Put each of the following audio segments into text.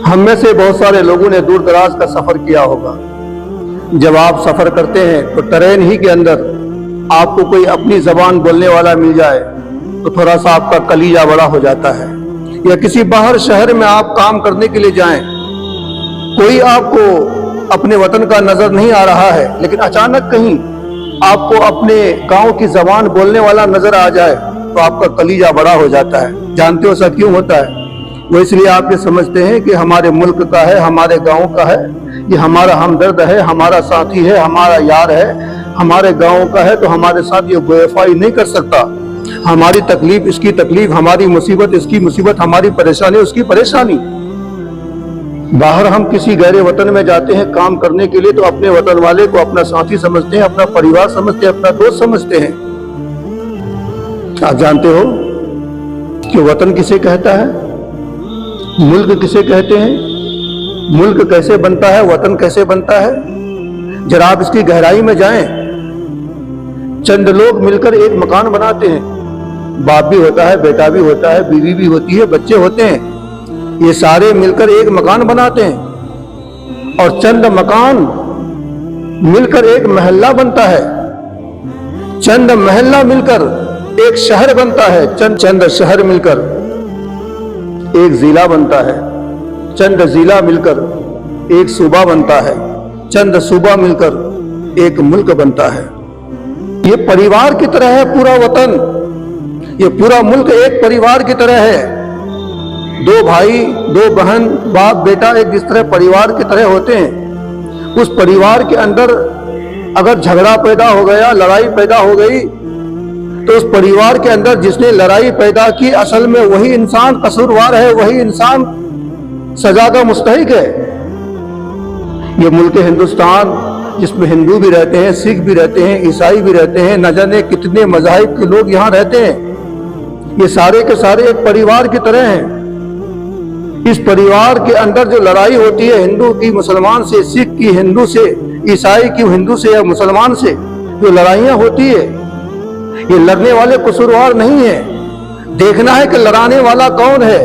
ہم میں سے بہت سارے لوگوں نے دور دراز کا سفر کیا ہوگا۔ جب آپ سفر کرتے ہیں تو ٹرین ہی کے اندر آپ کو کوئی اپنی زبان بولنے والا مل جائے تو تھوڑا سا آپ کا کلیجہ بڑا ہو جاتا ہے۔ یا کسی باہر شہر میں آپ کام کرنے کے لیے جائیں، کوئی آپ کو اپنے وطن کا نظر نہیں آ رہا ہے، لیکن اچانک کہیں آپ کو اپنے گاؤں کی زبان بولنے والا نظر آ جائے تو آپ کا کلیجہ بڑا ہو جاتا ہے۔ جانتے ہو ایسا کیوں ہوتا ہے؟ وہ اس لیے آپ یہ سمجھتے ہیں کہ ہمارے ملک کا ہے، ہمارے گاؤں کا ہے، یہ ہمارا ہمدرد ہے، ہمارا ساتھی ہے، ہمارا یار ہے، ہمارے گاؤں کا ہے تو ہمارے ساتھ یہ بے وفائی نہیں کر سکتا۔ ہماری تکلیف اس کی تکلیف، ہماری مصیبت اس کی مصیبت، ہماری پریشانی اس کی پریشانی۔ باہر ہم کسی غیر وطن میں جاتے ہیں کام کرنے کے لیے تو اپنے وطن والے کو اپنا ساتھی سمجھتے ہیں، اپنا پریوار سمجھتے ہیں، اپنا دوست سمجھتے ہیں۔ آپ جانتے ہو کہ وطن کسے کہتا ہے؟ ملک کسے کہتے ہیں؟ ملک کیسے بنتا ہے؟ وطن کیسے بنتا ہے؟ ذرا آپ اس کی گہرائی میں جائیں۔ چند لوگ مل کر ایک مکان بناتے ہیں، باپ بھی ہوتا ہے، بیٹا بھی ہوتا ہے، بیوی بھی ہوتی ہے، بچے ہوتے ہیں، یہ سارے مل کر ایک مکان بناتے ہیں اور چند مکان مل کر ایک محلہ بنتا ہے، چند محلہ مل کر ایک شہر بنتا ہے، چند شہر مل کر ایک ضلع بنتا ہے، چند ضلع مل کر ایک صوبہ بنتا ہے، چند صوبہ مل کر ایک ملک بنتا ہے۔ یہ پریوار کی طرح ہے پورا وطن، یہ پورا ملک ایک پریوار کی طرح ہے۔ دو بھائی، دو بہن، باپ بیٹا ایک جس طرح پریوار کی طرح ہوتے ہیں، اس پریوار کے اندر اگر جھگڑا پیدا ہو گیا، لڑائی پیدا ہو گئی تو اس پریوار کے اندر جس نے لڑائی پیدا کی اصل میں وہی انسان قصوروار ہے، وہی انسان سزا کا مستحق ہے۔ یہ ملک ہندوستان جس میں ہندو بھی رہتے ہیں، سکھ بھی رہتے ہیں، عیسائی بھی رہتے ہیں، نہ جانے کتنے مذاہب کے لوگ یہاں رہتے ہیں، یہ سارے کے سارے ایک پریوار کی طرح ہیں۔ اس پریوار کے اندر جو لڑائی ہوتی ہے ہندو کی مسلمان سے، سکھ کی ہندو سے، عیسائی کی ہندو سے یا مسلمان سے، جو لڑائیاں ہوتی ہے یہ لڑنے والے قصوروار نہیں ہیں، دیکھنا ہے کہ لڑانے والا کون ہے۔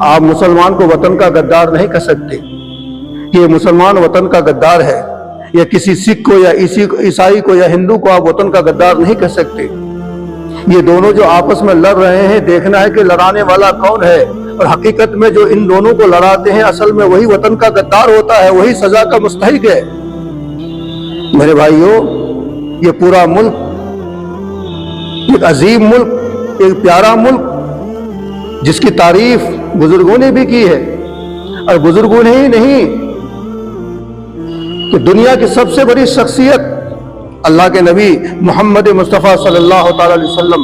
آپ مسلمان کو وطن کا غدار نہیں کہہ سکتے، یہ مسلمان وطن کا غدار ہے، یا کسی سکھ کو یا عیسائی کو یا ہندو کو آپ وطن کا غدار نہیں کہہ سکتے۔ یہ دونوں جو آپس میں لڑ رہے ہیں، دیکھنا ہے کہ لڑانے والا کون ہے، اور حقیقت میں جو ان دونوں کو لڑاتے ہیں اصل میں وہی وطن کا غدار ہوتا ہے، وہی سزا کا مستحق ہے۔ میرے بھائیوں، یہ پورا ملک ایک عظیم ملک، ایک پیارا ملک جس کی تعریف بزرگوں نے بھی کی ہے، اور بزرگوں نے ہی نہیں کہ دنیا کی سب سے بڑی شخصیت اللہ کے نبی محمد مصطفیٰ صلی اللہ تعالی علیہ وسلم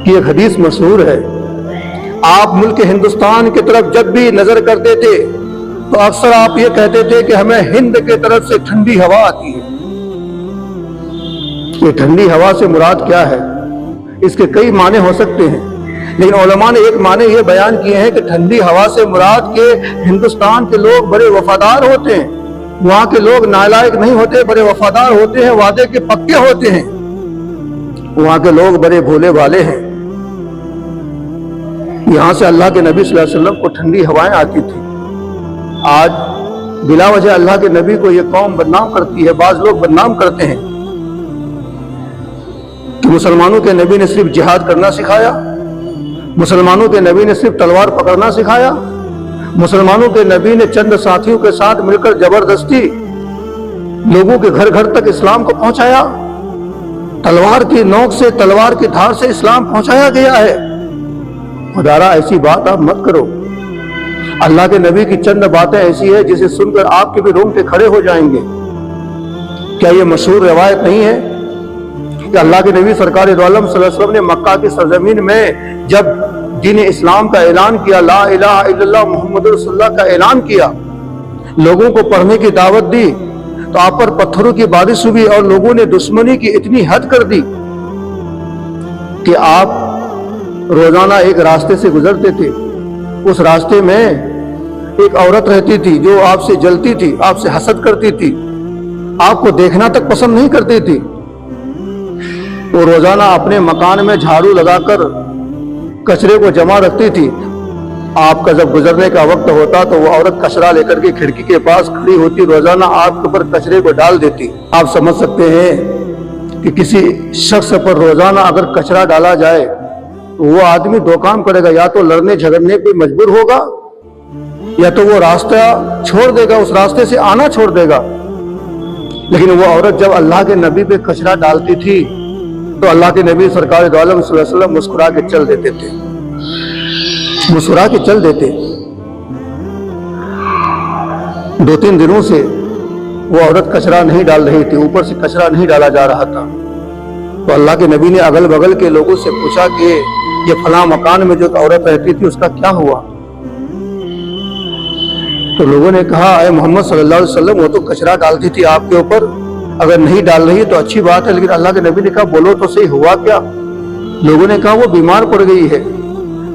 کی ایک حدیث مشہور ہے۔ آپ ملک ہندوستان کی طرف جب بھی نظر کرتے تھے تو اکثر آپ یہ کہتے تھے کہ ہمیں ہند کی طرف سے ٹھنڈی ہوا آتی ہے۔ یہ ٹھنڈی ہوا سے مراد کیا ہے؟ اس کے کئی معنی ہو سکتے ہیں، لیکن علماء نے ایک معنی یہ بیان کیے ہیں کہ ٹھنڈی ہوا سے مراد کہ ہندوستان کے لوگ بڑے وفادار ہوتے ہیں، وہاں کے لوگ نالائق نہیں ہوتے، بڑے وفادار ہوتے ہیں، وعدے کے پکے ہوتے ہیں، وہاں کے لوگ بڑے بھولے والے ہیں۔ یہاں سے اللہ کے نبی صلی اللہ علیہ وسلم کو ٹھنڈی ہوائیں آتی تھی۔ آج بلا وجہ اللہ کے نبی کو یہ قوم بدنام کرتی ہے، بعض لوگ بدنام کرتے ہیں کہ مسلمانوں کے نبی نے صرف جہاد کرنا سکھایا، مسلمانوں کے نبی نے صرف تلوار پکڑنا سکھایا، مسلمانوں کے نبی نے چند ساتھیوں کے ساتھ مل کر زبردستی لوگوں کے گھر گھر تک اسلام کو پہنچایا، تلوار کی نوک سے، تلوار کی دھار سے اسلام پہنچایا گیا ہے۔ خدارا ایسی بات آپ مت کرو۔ اللہ کے نبی کی چند باتیں ایسی ہے جسے سن کر آپ کے بھی رونگٹے کھڑے ہو جائیں گے۔ کیا یہ مشہور روایت نہیں ہے کہ اللہ کے نبی سرکار دو عالم صلی اللہ علیہ وسلم نے مکہ کی سرزمین میں جب دین اسلام کا اعلان کیا، لا الہ الا اللہ محمد رسول اللہ کا اعلان کیا، لوگوں کو پڑھنے کی دعوت دی، تو آپ پر پتھروں کی بارش ہوئی اور لوگوں نے دشمنی کی اتنی حد کر دی کہ آپ روزانہ ایک راستے سے گزرتے تھے، اس راستے میں ایک عورت رہتی تھی جو آپ سے جلتی تھی، آپ سے حسد کرتی تھی، آپ کو دیکھنا تک پسند نہیں کرتی تھی۔ وہ روزانہ اپنے مکان میں جھاڑو لگا کر कचरे को जमा रखती थी। आपका जब गुजरने का वक्त होता तो वो औरत कचरा लेकर के खिड़की के पास खड़ी होती, रोजाना आपके ऊपर कचरे को डाल देती। आप समझ सकते हैं कि किसी शख्स पर रोजाना अगर कचरा डाला जाए तो वो आदमी दो काम करेगा, या तो लड़ने झगड़ने पे मजबूर होगा, या तो वो रास्ता छोड़ देगा, उस रास्ते से आना छोड़ देगा। लेकिन वो औरत जब अल्लाह के नबी पे कचरा डालती थी तो अल्लाह के नबी सरकार दो आलम सल्लल्लाहु अलैहि वसल्लम मुस्कुरा के चल देते थे, मुस्कुरा के चल देते। 2-3 दिनों से वो औरत कचरा नहीं डाल रही थी, ऊपर से कचरा नहीं डाला जा रहा था। तो अल्लाह के नबी ने अगल बगल के लोगों से पूछा कि ये फलां मकान में जो औरत रहती थी उसका क्या हुआ? तो लोगों ने कहा, अरे मोहम्मद सल्लल्लाहु अलैहि वसल्लम वो तो कचरा डालती थी आपके ऊपर, अगर नहीं डाल रही है तो अच्छी बात है। लेकिन अल्लाह के नबी ने कहा, बोलो तो सही, हुआ क्या? लोगों ने कहा, वो बीमार पड़ गई है,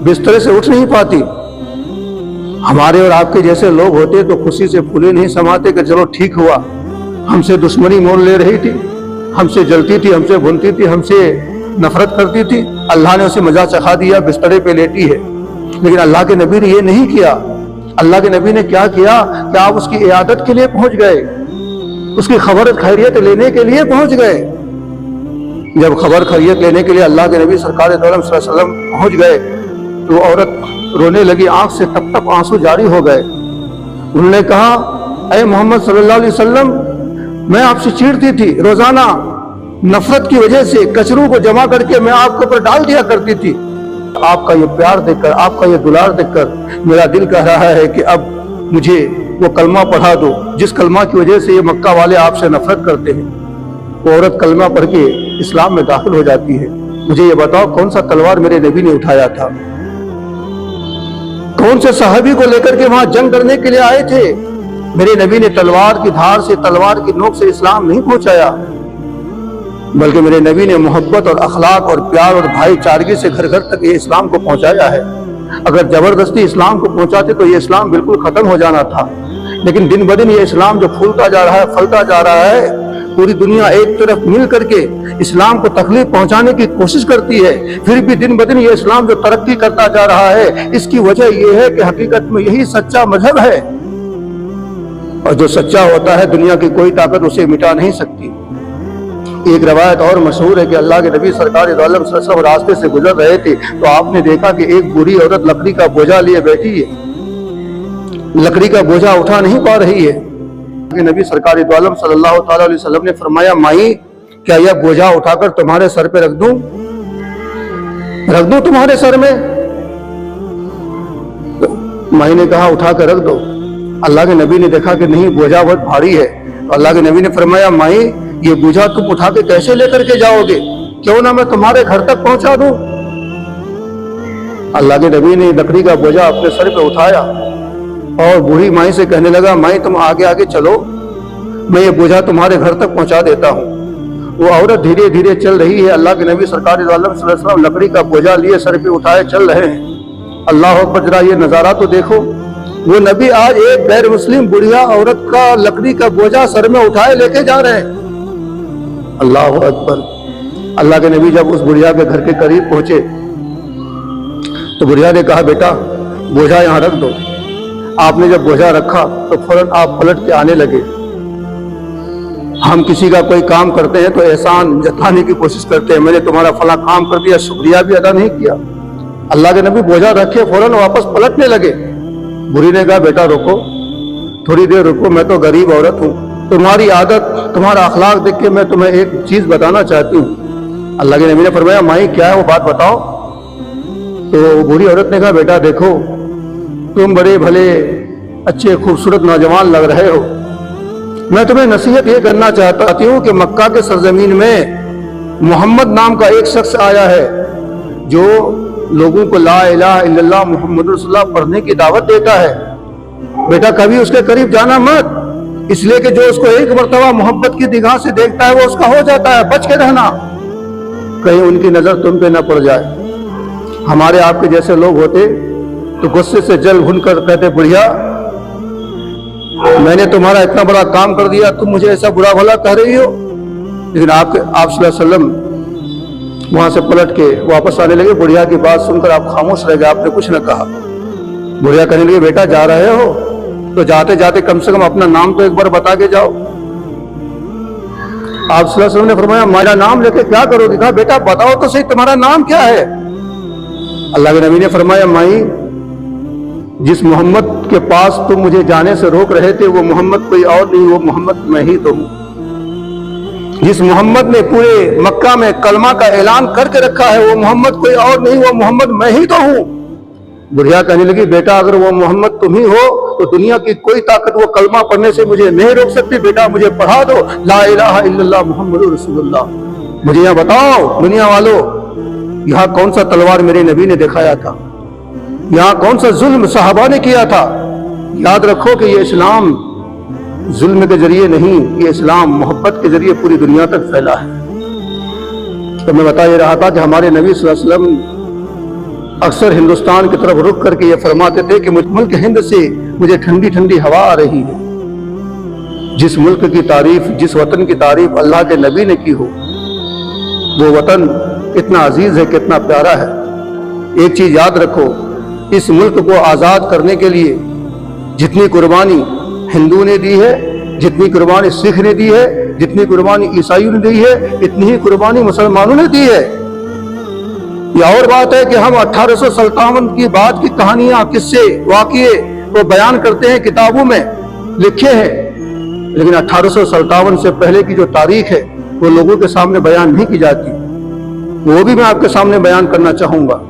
बिस्तर से उठ नहीं पाती। हमारे और आपके जैसे लोग होते तो खुशी से फूले नहीं समाते कि चलो ठीक हुआ। हमसे दुश्मनी मोल ले रही थी, हमसे जलती थी, हमसे भूनती थी, हमसे नफरत करती थी, अल्लाह ने उसे मजा चखा दिया, बिस्तरे पे लेटी है। लेकिन अल्लाह के नबी ने ये नहीं किया। अल्लाह के नबी ने क्या किया कि आप उसकी इयादत के लिए पहुंच गए, उसकी खबर खैरियत लेने के लिए पहुंच गए। जब खबर खैरियत लेने के लिए अल्लाह के नबी सरकार दो आलम सल्लल्लाहु अलैहि वसल्लम पहुंच गए तो औरत रोने लगी, आंख से टप टप आंसू जारी हो गए। उन्होंने कहा, अरे मोहम्मद सल्लल्लाहु अलैहि वसल्लम, मैं आपसे चिढ़ती थी, रोजाना नफरत की वजह से कचरों को जमा करके मैं आपके ऊपर डाल दिया करती थी। आपका ये प्यार देखकर, आपका ये दुलार देखकर मेरा दिल कह रहा है कि अब मुझे वो कलमा पढ़ा दो जिस कलमा की वजह से ये मक्का वाले आपसे नफरत करते हैं। वो औरत कलमा पढ़ के इस्लाम में दाखिल हो जाती है। मुझे ये बताओ, कौन सा तलवार मेरे नबी ने उठाया था? कौन से सहाबी को लेकर के वहां जंग करने के लिए आए थे? मेरे नबी ने तलवार की धार से, तलवार की नोक से इस्लाम नहीं पहुंचाया, बल्कि मेरे नबी ने मोहब्बत और अखलाक और प्यार और भाईचारगी से घर घर तक ये इस्लाम को पहुंचाया है। अगर जबरदस्ती इस्लाम को पहुंचाते तो ये इस्लाम बिल्कुल खत्म हो जाना था। लेकिन दिन ब दिन ये इस्लाम जो फूलता जा रहा है, फलता जा रहा है, पूरी दुनिया एक तरफ मिल करके इस्लाम को तकलीफ पहुंचाने की कोशिश करती है, फिर भी दिन ब दिन ये इस्लाम जो तरक्की करता जा रहा है, इसकी वजह यह है कि हकीकत में यही सच्चा मजहब है। और जो सच्चा होता है दुनिया की कोई ताकत उसे मिटा नहीं सकती। एक रवायत और मशहूर है कि अल्लाह के नबी सरकार दो आलम सल्लल्लाहु अलैहि वसल्लम रास्ते से गुजर रहे थे तो आपने देखा कि एक बूढ़ी औरत लकड़ी का बोझा लिए बैठी है, लकड़ी का बोझा उठा नहीं पा रही है। नबी सरकार दो आलम सल्लल्लाहु अलैहि वसल्लम ने फरमाया, माई क्या यह बोझा उठाकर तुम्हारे सर पे रख दूं तुम्हारे सर में? तो माई ने कहा, उठा कर रख दो। अल्लाह के नबी ने देखा कि नहीं, बोझा बहुत भारी है। तो अल्लाह के नबी ने फरमाया, माई ये बोझा तुम उठा के कैसे लेकर के जाओगे? क्यों ना मैं तुम्हारे घर तक पहुंचा दूं। अल्लाह के नबी ने लकड़ी का बोझा अपने सर पे उठाया और बूढ़ी माई से कहने लगा, माई तुम आगे आगे चलो, मैं ये बोझा तुम्हारे घर तक पहुंचा देता हूँ। वो औरत धीरे धीरे चल रही है। अल्लाह के नबी सरकार दो आलम सल्लल्लाहु अलैहि वसल्लम लकड़ी का बोझा लिए सर पे उठाए चल रहे हैं। अल्लाह अकबर, जरा ये नजारा तो देखो, वो नबी आज एक गैर मुस्लिम बुढ़िया औरत का लकड़ी का बोझा सर में उठाए लेके जा रहे हैं। अल्लाह अकबर। अल्लाह के नबी जब उस बुढ़िया के घर के करीब पहुंचे तो बुढ़िया ने कहा, बेटा बोझा यहाँ रख दो। आपने जब बोझा रखा तो फौरन आप पलट के आने लगे। हम किसी का कोई काम करते हैं तो एहसान जताने की कोशिश करते हैं, मैंने तुम्हारा फला काम कर दिया, शुक्रिया भी अदा नहीं किया। अल्लाह के नबी बोझा रखे फौरन वापस पलटने लगे। बुढ़ी ने कहा, बेटा रुको, थोड़ी देर रुको, मैं तो गरीब औरत हूँ, तुम्हारी आदत, तुम्हारा अखलाक देख के मैं तुम्हें एक चीज बताना चाहती हूँ। अल्लाह के नबी ने फरमाया, माई क्या है वो बात बताओ। तो बूढ़ी औरत ने कहा, बेटा देखो, तुम बड़े भले अच्छे खूबसूरत नौजवान लग रहे हो, मैं तुम्हें नसीहत ये करना चाहती हूँ कि मक्का के सरजमीन में मोहम्मद नाम का एक शख्स आया है जो लोगों को ला इलाहा इल्लल्लाह मुहम्मदुर रसूलुल्लाह पढ़ने की दावत देता है। बेटा कभी उसके करीब जाना मत, इसलिए कि जो उसको एक मर्तबा मोहब्बत की निगाह से देखता है वो उसका हो जाता है, बच के रहना, कहीं उनकी नजर तुम पे न पड़ जाए। हमारे आपके जैसे लोग होते तो गुस्से से जल भुन कर कहते, बुढ़िया मैंने तुम्हारा इतना बड़ा काम कर दिया, तुम मुझे ऐसा बुरा भला कह रही हो। लेकिन आप सल्लल्लाहु अलैहि वसल्लम वहां से पलट के वापस आने लगे। बुढ़िया की बात सुनकर आप खामोश रह गए, आपने कुछ न कहा। बुढ़िया कहने लगे, बेटा जा रहे हो तो जाते जाते कम से कम अपना नाम तो एक बार बता के जाओ। आप सल्लल्लाहु अलैहि वसल्लम ने फरमाया, मेरा नाम लेके क्या करोगे? कहा, बेटा बताओ तो सही तुम्हारा नाम क्या है? अल्लाह के नबी ने फरमाया, माई जिस मोहम्मद के पास तुम मुझे जाने से रोक रहे थे वो मोहम्मद कोई और नहीं, वो मोहम्मद मैं ही तो हूं। जिस मोहम्मद ने पूरे मक्का में कलमा का ऐलान करके रखा है वो मोहम्मद कोई और नहीं, वो मोहम्मद मैं ही तो हूं। बुढ़िया कहने लगी, बेटा अगर वो मोहम्मद तुम ही हो तो दुनिया की कोई ताकत वो कलमा पढ़ने से मुझे नहीं रोक सकती। बेटा मुझे पढ़ा दो ला इलाहा इल्लल्लाह मुहम्मदुर रसूलुल्लाह। मुझे यहां बताओ दुनिया वालों, यहां कौन सा तलवार मेरे नबी ने दिखाया था? यहां कौन सा जुल्म सहाबा ने किया था? याद रखो कि ये इस्लाम जुल्म के जरिए नहीं, ये इस्लाम मोहब्बत के जरिए पूरी दुनिया तक फैला है। तो मैं बता ये रहा था कि हमारे नबी सल्लल्लाहु अलैहि वसल्लम अक्सर हिंदुस्तान की तरफ रुख करके ये फरमाते थे कि मुल्क हिंद से मुझे ठंडी ठंडी हवा आ रही है। जिस मुल्क की तारीफ, जिस वतन की तारीफ अल्लाह के नबी ने की हो, वो वतन कितना अजीज है, कितना प्यारा है। एक चीज याद रखो, इस मुल्क को आजाद करने के लिए जितनी कुर्बानी हिंदू ने दी है, जितनी कुर्बानी सिख ने दी है, जितनी कुर्बानी ईसाइयों ने दी है, इतनी ही कुर्बानी मुसलमानों ने दी है। यह और बात है कि हम 1857 की बाद की कहानियां, किस्से, वाक़ये को बयान करते हैं, किताबों में लिखे हैं, लेकिन 1857 से पहले की जो तारीख है वो लोगों के सामने बयान नहीं की जाती। वो भी मैं आपके सामने बयान करना चाहूंगा।